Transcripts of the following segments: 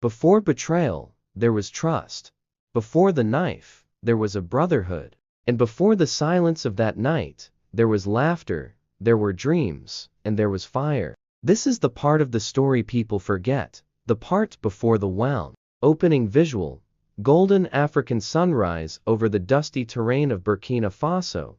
Before betrayal, there was trust. Before the knife, there was a brotherhood. And before the silence of that night, there was laughter, there were dreams, and there was fire. This is the part of the story people forget, the part before the wound. Opening visual: golden African sunrise over the dusty terrain of Burkina Faso.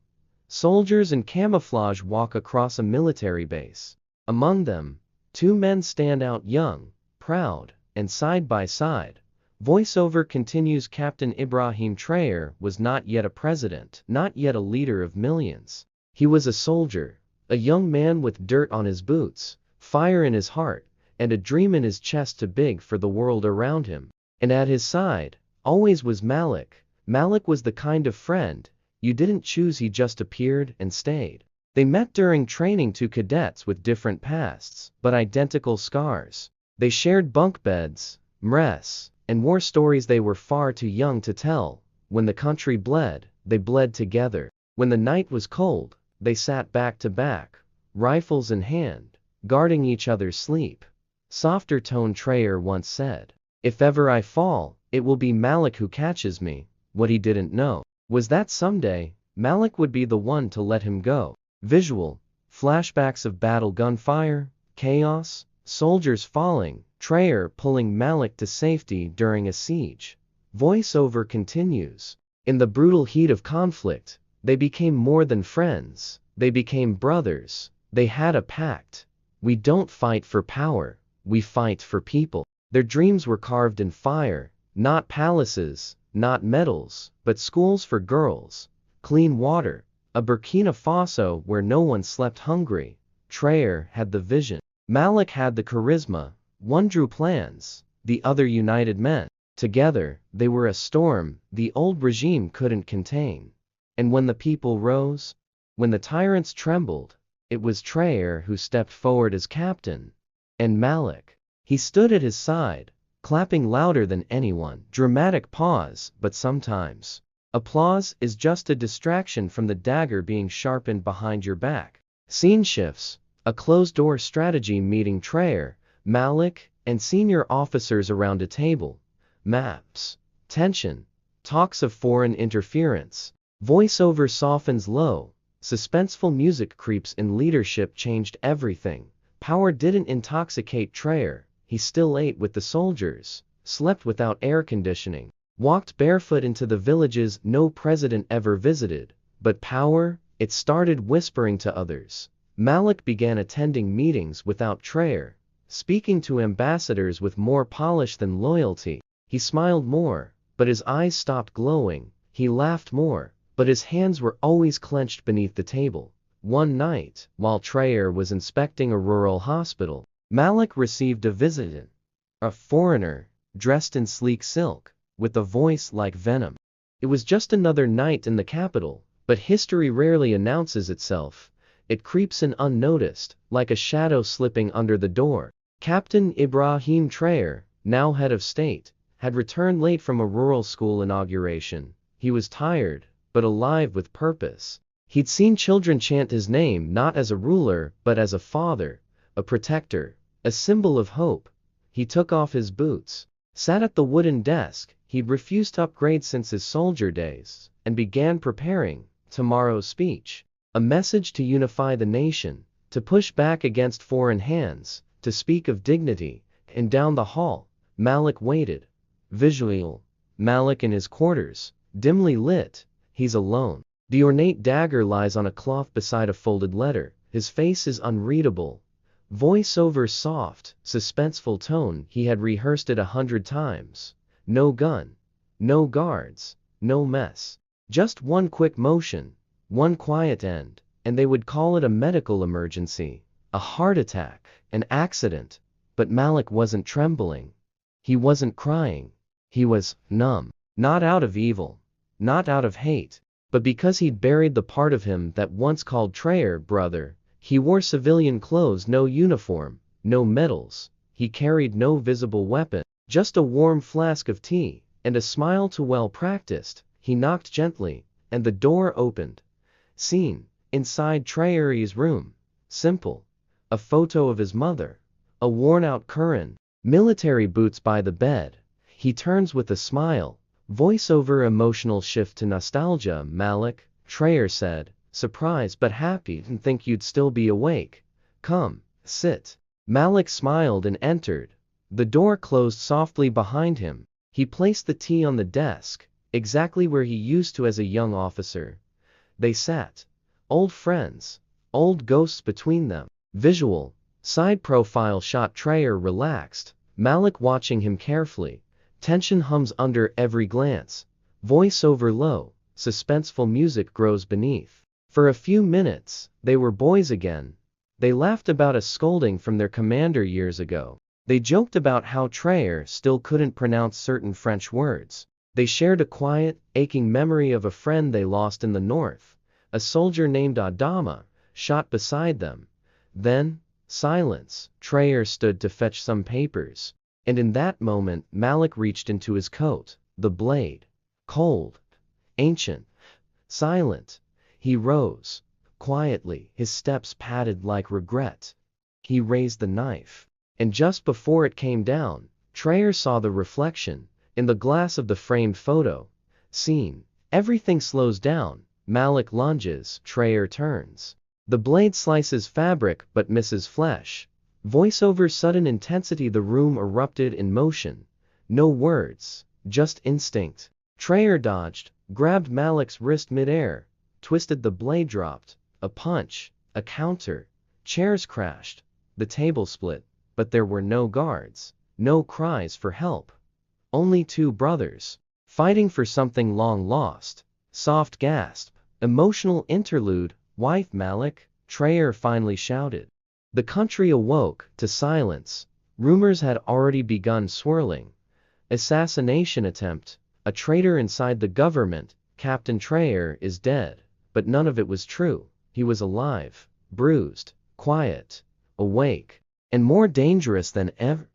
Soldiers in camouflage walk across a military base. Among them, two men stand out, young, proud, and side by side. Voiceover continues: Captain Ibrahim Traoré was not yet a president, not yet a leader of millions. He was a soldier, a young man with dirt on his boots, fire in his heart, and a dream in his chest too big for the world around him. And at his side, always was Malik. Malik was the kind of friend you didn't choose, he just appeared and stayed. They met during training, two cadets with different pasts, but identical scars. They shared bunk beds, mess, and war stories they were far too young to tell. When the country bled, they bled together. When the night was cold, they sat back to back, rifles in hand, guarding each other's sleep. Softer tone: Traoré once said, "If ever I fall, it will be Malik who catches me." What he didn't know was that someday, Malik would be the one to let him go. Visual: flashbacks of battle, gunfire, chaos, soldiers falling, Traoré pulling Malik to safety during a siege. Voiceover continues: in the brutal heat of conflict, they became more than friends, they became brothers. They had a pact: we don't fight for power, we fight for people. Their dreams were carved in fire, not palaces, not medals, but schools for girls, clean water, a Burkina Faso where no one slept hungry. Traoré had the vision. Malik had the charisma. One drew plans, the other united men. Together, they were a storm the old regime couldn't contain. And when the people rose, when the tyrants trembled, it was Traoré who stepped forward as captain. And Malik, he stood at his side, clapping louder than anyone. Dramatic pause, but sometimes applause is just a distraction from the dagger being sharpened behind your back. Scene shifts: a closed-door strategy meeting. Traoré, Malik, and senior officers around a table. Maps, tension, talks of foreign interference. Voiceover softens low, suspenseful music creeps in. Leadership changed everything. Power didn't intoxicate Traoré. He still ate with the soldiers, slept without air conditioning, walked barefoot into the villages no president ever visited. But power, it started whispering to others. Malik began attending meetings without Traoré, speaking to ambassadors with more polish than loyalty. He smiled more, but his eyes stopped glowing. He laughed more, but his hands were always clenched beneath the table. One night, while Traoré was inspecting a rural hospital, Malik received a visit. A foreigner, dressed in sleek silk, with a voice like venom. It was just another night in the capital, but history rarely announces itself. It creeps in unnoticed, like a shadow slipping under the door. Captain Ibrahim Traoré, now head of state, had returned late from a rural school inauguration. He was tired, but alive with purpose. He'd seen children chant his name not as a ruler, but as a father, a protector, a symbol of hope. He took off his boots, sat at the wooden desk he'd refused to upgrade since his soldier days, and began preparing tomorrow's speech. A message to unify the nation, to push back against foreign hands, to speak of dignity. And down the hall, Malik waited. Visual: Malik in his quarters, dimly lit. He's alone. The ornate dagger lies on a cloth beside a folded letter. His face is unreadable. Voiceover soft, suspenseful tone: he had rehearsed it 100 times. No gun, no guards, no mess. Just one quick motion, one quiet end, and they would call it a medical emergency, a heart attack, an accident. But Malik wasn't trembling. He wasn't crying. He was numb. Not out of evil, not out of hate, but because he'd buried the part of him that once called Traoré brother. He wore civilian clothes, no uniform, no medals. He carried no visible weapon, just a warm flask of tea, and a smile too well practiced. He knocked gently, and the door opened. Scene: inside Traoré's room. Simple. A photo of his mother. A worn-out Quran. Military boots by the bed. He turns with a smile. Voiceover emotional shift to nostalgia. Malik, Traoré said, surprised but happy. Didn't think you'd still be awake. Come, sit. Malik smiled and entered. The door closed softly behind him. He placed the tea on the desk, exactly where he used to as a young officer. They sat. Old friends. Old ghosts between them. Visual. Side profile shot. Traoré relaxed. Malik watching him carefully. Tension hums under every glance. Voiceover low. Suspenseful music grows beneath. For a few minutes, they were boys again. They laughed about a scolding from their commander years ago. They joked about how Traoré still couldn't pronounce certain French words. They shared a quiet, aching memory of a friend they lost in the north. A soldier named Adama, shot beside them. Then, silence. Traoré stood to fetch some papers. And in that moment, Malik reached into his coat. The blade. Cold. Ancient. Silent. He rose. Quietly, his steps padded like regret. He raised the knife. And just before it came down, Traoré saw the reflection, in the glass of the framed photo. Scene. Everything slows down. Malik lunges. Traoré turns. The blade slices fabric but misses flesh. Voiceover sudden intensity. The room erupted in motion. No words, just instinct. Traoré dodged, grabbed Malik's wrist midair, twisted. The blade dropped. A punch, a counter. Chairs crashed. The table split. But there were no guards, no cries for help. Only two brothers, fighting for something long lost. Soft gasp, emotional interlude. Wife Malik, Traoré finally shouted. The country awoke to silence. Rumors had already begun swirling. Assassination attempt, a traitor inside the government. Captain Traoré is dead. But none of it was true. He was alive, bruised, quiet, awake. And more dangerous than ever,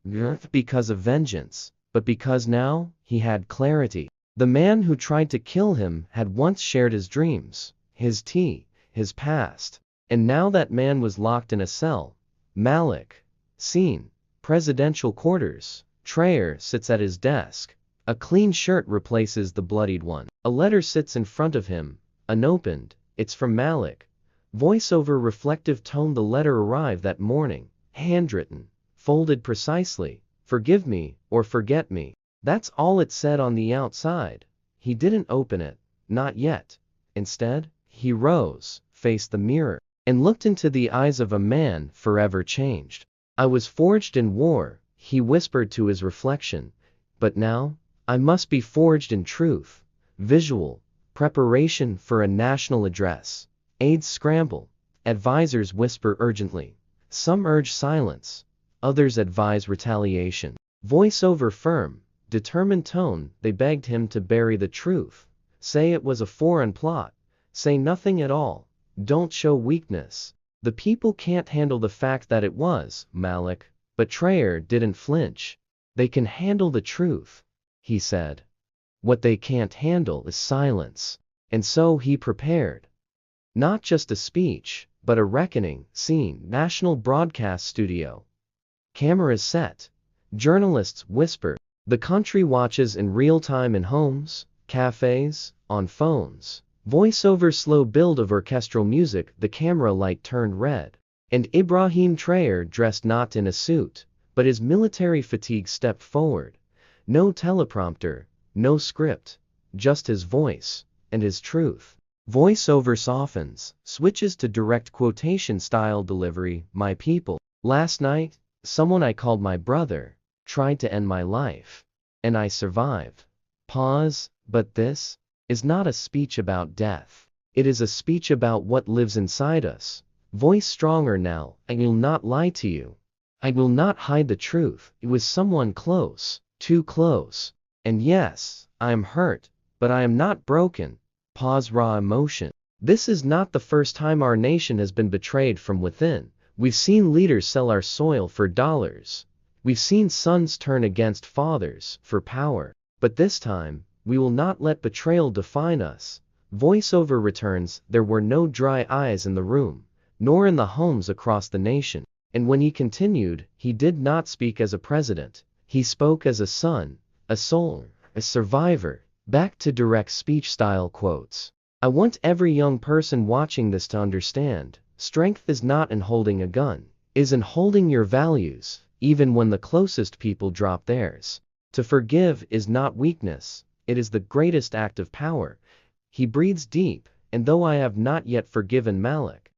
because of vengeance, but because now, he had clarity. The man who tried to kill him had once shared his dreams, his tea, his past, and now that man was locked in a cell. Malik. Scene. Presidential quarters. Traoré sits at his desk. A clean shirt replaces the bloodied one. A letter sits in front of him, unopened. It's from Malik. Voiceover reflective tone. The letter arrived that morning. Handwritten, folded precisely. Forgive me, or forget me. That's all it said on the outside. He didn't open it, not yet. Instead, he rose, faced the mirror, and looked into the eyes of a man forever changed. I was forged in war, he whispered to his reflection. But now, I must be forged in truth. Visual, preparation for a national address. Aides scramble. Advisors whisper urgently. Some urge silence, others advise retaliation. Voiceover firm, determined tone. They begged him to bury the truth. Say it was a foreign plot. Say nothing at all. Don't show weakness. The people can't handle the fact that it was Malik. But Traoré didn't flinch. They can handle the truth, he said. What they can't handle is silence. And so he prepared. Not just a speech, but a reckoning. Scene. National Broadcast Studio. Cameras set. Journalists whisper. The country watches in real time in homes, cafes, on phones. Voiceover slow build of orchestral music. The camera light turned red. And Ibrahim Traoré, dressed not in a suit, but his military fatigue, stepped forward. No teleprompter, no script, just his voice, and his truth. Voiceover softens, switches to direct quotation style delivery. My people. Last night, someone I called my brother, tried to end my life. And I survived. Pause. But this is not a speech about death. It is a speech about what lives inside us. Voice stronger now. I will not lie to you. I will not hide the truth. It was someone close, too close. And yes, I am hurt, but I am not broken. Pause. Raw emotion. This is not the first time our nation has been betrayed from within. We've seen leaders sell our soil for dollars. We've seen sons turn against fathers for power. But this time, we will not let betrayal define us. Voiceover returns. There were no dry eyes in the room, nor in the homes across the nation. And when he continued, he did not speak as a president. He spoke as a son, a soul, a survivor. Back to direct speech style quotes. I want every young person watching this to understand, strength is not in holding a gun, is in holding your values, even when the closest people drop theirs. To forgive is not weakness, it is the greatest act of power. He breathes deep, and though I have not yet forgiven Malik,